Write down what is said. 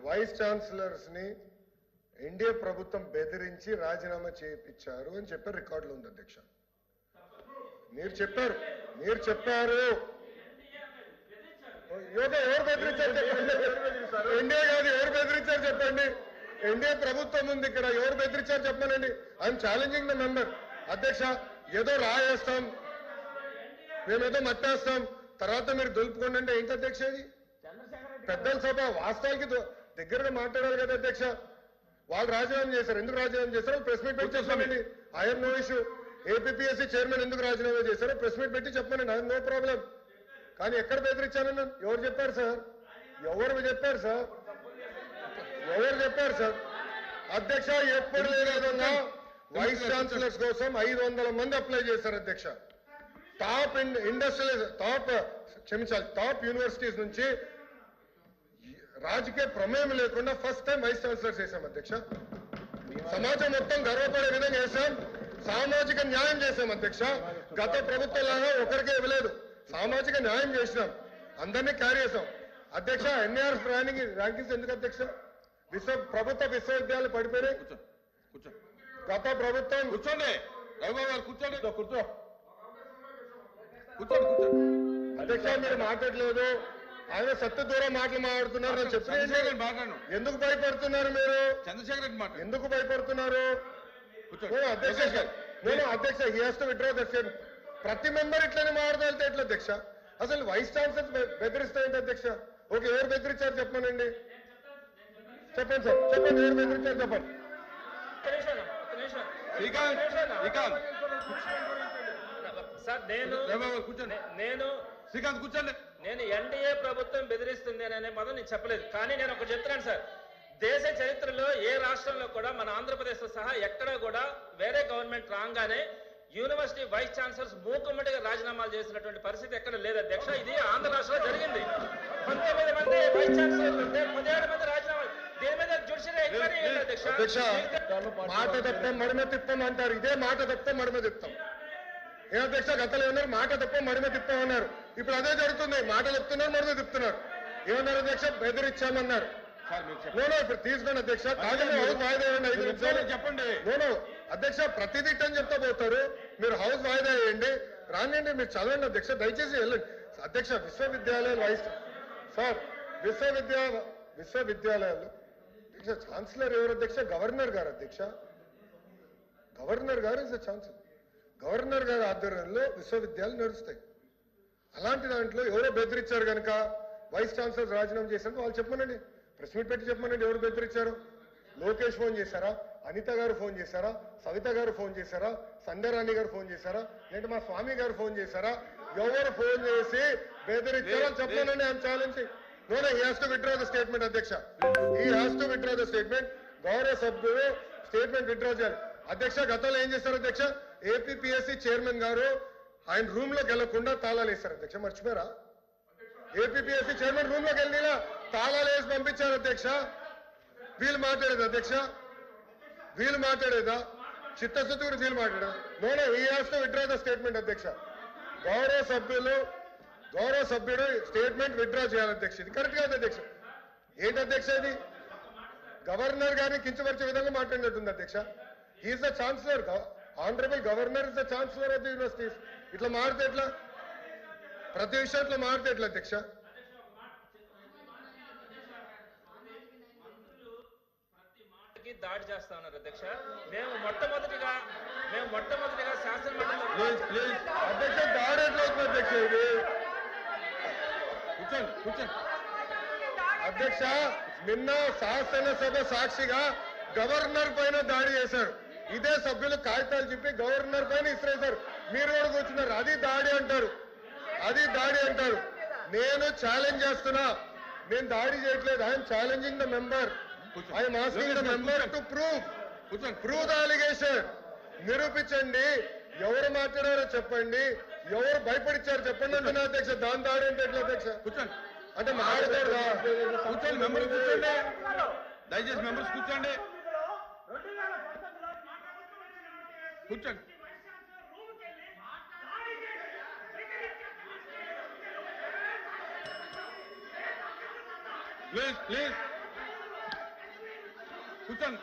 Vice chancellors ని NDA ప్రభుత్వం బెదిరించి రాజీనామా చేయించారు అని చెప్పి రికార్డులో ఉంది అధ్యక్ష. మీరు చెప్పారు ఎవరు బెదిరించారు చెప్పండి. ఎన్డీఏ కాదు, ఎవరు బెదిరించారు చెప్పండి. ఎన్డీఏ ప్రభుత్వం ఉంది ఇక్కడ, ఎవరు బెదిరించారు చెప్పానండి. I'm challenging the member. అధ్యక్ష, ఏదో రాయేస్తాం, మేమేదో మట్టేస్తాం, తర్వాత మీరు దులుపుకోండి అంటే ఏంటి అధ్యక్ష? ఇది పెద్దల సభ, వాస్తవానికి దగ్గరగా మాట్లాడాలి కదా అధ్యక్ష. వాళ్ళు రాజీనామా చేశారు, ఎందుకు రాజీనామా చేశారో ప్రెస్ మీట్ పెట్టి చెప్పానండి. I have no issue. APPSC chairman ఎందుకు రాజీనామా చేశారో ప్రెస్ మీట్ పెట్టి చెప్పానండి. I have no problem. కానీ ఎక్కడ బెదిరించానని ఎవరు చెప్పారు సార్? ఎవరు చెప్పారు సార్? అధ్యక్ష, ఎప్పుడు లేని విధంగా వైస్ ఛాన్సలర్స్ కోసం 500 మంది అప్లై చేశారు అధ్యక్ష. టాప్ యూనివర్సిటీస్ నుంచి రాజకీయ ప్రమేయం లేకుండా ఫస్ట్ టైం వైస్ ఛాన్సలర్స్ చేశాం అధ్యక్ష. సమాజం మొత్తం గర్వపడే విధంగా చేశాం. సామాజిక న్యాయం చేశాం అధ్యక్ష. గత ప్రభుత్వం లాగా ఒకరికే ఇవ్వలేదు, సామాజిక న్యాయం చేసినాం, అందరినీ క్యారీ చేశాం అధ్యక్ష. ఎన్ఏఆర్ ర్యాంకింగ్స్ ఎందుకు అధ్యక్ష? ప్రభుత్వ విశ్వవిద్యాలయాలు పడిపోయినాయి. గత ప్రభుత్వం కూర్చోండి అధ్యక్ష, మీరు మాట్లాడలేదు. ఆయన సత్య దూరం మాటలు మాట్లాడుతున్నారు అని చెప్పి ఎందుకు భయపడుతున్నారు మీరు? చంద్రశేఖర్ ఎందుకు భయపడుతున్నారు? అధ్యక్ష, he has to withdraw the statement. ప్రతి మెంబర్ ఇట్లనే మాట్లాడితే ఎట్లా అధ్యక్ష? అసలు వైస్ ఛాన్సలర్స్ బెదిరిస్తాయంటే అధ్యక్ష? ఓకే, ఎవరు బెదిరించారు చెప్పనండి. చెప్పండి సార్, చెప్పండి, ఎవరు బెదిరించారు చెప్పండి. శ్రీకాంత్ కూర్చోండి. నేను ఎన్డీఏ ప్రభుత్వం బెదిరిస్తుంది అనే పదం నేను చెప్పలేదు. కానీ నేను ఒకటి చెప్తున్నాను సార్, దేశ చరిత్రలో ఏ రాష్ట్రంలో కూడా మన ఆంధ్రప్రదేశ్ ఎక్కడ ఎక్కడా కూడా వేరే గవర్నమెంట్ రాగానే యూనివర్సిటీ వైస్ ఛాన్సలర్స్ మూకుమ్మడిగా రాజీనామాలు చేసినటువంటి పరిస్థితి ఎక్కడ లేదు అధ్యక్ష. ఇది ఆంధ్ర రాష్ట్రంలో జరిగింది. 19 మంది వైస్ ఛాన్సలర్లు ఉంటే 17 మంది రాజీనామాలు. దీని మీద జ్యుడిషియల్ ఎంక్వైరీ అధ్యక్ష. మాట తప్ప మడిమ తిప్పం అంటారు. ఇదే మాట తప్ప మడిమ తిప్పాం. ఏ అధ్యక్ష, గతంలో ఏమన్నారు? మాట తప్ప మడిమ తిప్పామన్నారు. ఇప్పుడు అదే జరుగుతుంది. మాట చెప్తున్నారు, మడిమ తిప్పుతున్నారు. ఏమన్నారు అధ్యక్ష? బెదిరించామన్నారు. ఇప్పుడు తీసుకోండి అధ్యక్ష. కాదని హౌస్ వాయిదా వేయండి, 5 నిమిషాలు చెప్పండి. అధ్యక్ష, ప్రతిదీ అని చెప్తా పోతారు. మీరు హౌస్ వాయిదా వేయండి, రానియండి, మీరు చదవండి అధ్యక్ష, దయచేసి వెళ్ళండి అధ్యక్ష. విశ్వవిద్యాలయాలు విశ్వవిద్యాలయాలు అధ్యక్ష, ఛాన్సలర్ ఎవరు అధ్యక్ష? గవర్నర్ గారు అధ్యక్ష. గవర్నర్ గారు ఇస్ ద ఛాన్సలర్. గవర్నర్ గారి ఆధ్వర్యంలో విశ్వవిద్యాలయాలు నడుస్తాయి. అలాంటి దాంట్లో ఎవరో బెదిరించారు కనుక వైస్ ఛాన్సలర్ రాజీనామా చేశారు వాళ్ళు చెప్పమనండి, ప్రెస్ మీట్ పెట్టి చెప్పమనండి. ఎవరు బెదిరించారు? లోకేష్ ఫోన్ చేశారా? అనిత గారు ఫోన్ చేశారా? సవిత గారు ఫోన్ చేశారా? సంధ్యారాణి గారు ఫోన్ చేశారా? లేదంటే మా స్వామి గారు ఫోన్ చేశారా? ఎవరు ఫోన్ చేసి బెదిరించారో చెప్పమనండి. I'm challenging. No, he has to withdraw the statement, అధ్యక్ష. He has to withdraw the statement. గౌరవ సభ్యులు స్టేట్మెంట్ విత్డ్రా చేయాలి అధ్యక్ష. గతంలో ఏం చేశారు అధ్యక్ష? ఏపీపీఎస్సీ చైర్మన్ గారు ఆయన రూమ్ లోకి వెళ్లకుండా తాళాలు వేశారు అధ్యక్ష. మర్చిపోయారా? ఏపీపీఎస్సీ చైర్మన్ రూమ్ లోకి వెళ్ళినా తాళాలు వేసి పంపించారు అధ్యక్ష. వీళ్ళు మాట్లాడేది అధ్యక్ష, వీళ్ళు మాట్లాడేదా? చిత్తశుద్ధి కూడా వీళ్ళు మాట్లాడేదా? No, he has to withdraw the statement అధ్యక్ష. గౌరవ సభ్యుడు స్టేట్మెంట్ విత్డ్రా చేయాలి అధ్యక్ష. ఇది కరెక్ట్ కాదు అధ్యక్ష. ఏంటి అధ్యక్ష ఇది? గవర్నర్ గారిని కించపరిచే విధంగా మాట్లాడినట్టుంది అధ్యక్ష. He is the chancellor. Honourable governor is the chancellor of the universities. ఇట్లా మారితే ఎట్లా? ప్రతి విషయం ఇట్లా మారితే ఎట్లా అధ్యక్ష? దాడి చేస్తా ఉన్నారు అధ్యక్ష. మేము మొట్టమొదటిగా శాసనమండలి అధ్యక్ష దాడి ఎట్లా అవుతుంది అధ్యక్ష? ఇది అధ్యక్ష, నిన్న శాసనసభ సాక్షిగా గవర్నర్ పైన దాడి చేశారు. ఇదే సభ్యులు కాగితాలు చెప్పి గవర్నర్ పైన ఇసిరేశారు. మీరు కూడా కూర్చున్నారు. అది దాడి అంటారు. నేను ఛాలెంజ్ చేస్తున్నా. నేను దాడి చేయట్లేదు. I'm challenging the member. I'm asking the member to prove the allegation. నిరూపించండి. ఎవరు మాట్లాడారో చెప్పండి, ఎవరు భయపడిచ్చారు చెప్పండి అంటున్నా అధ్యక్ష. దాని దాడి అంటే ఎట్లా అధ్యక్ష? అంటే మాట్లాడదా? కూర్చోండి మెంబర్స్, కూర్చోండి దయచేసి. మెంబర్స్ కూర్చోండి. ప్లీజ్ కూర్చోండి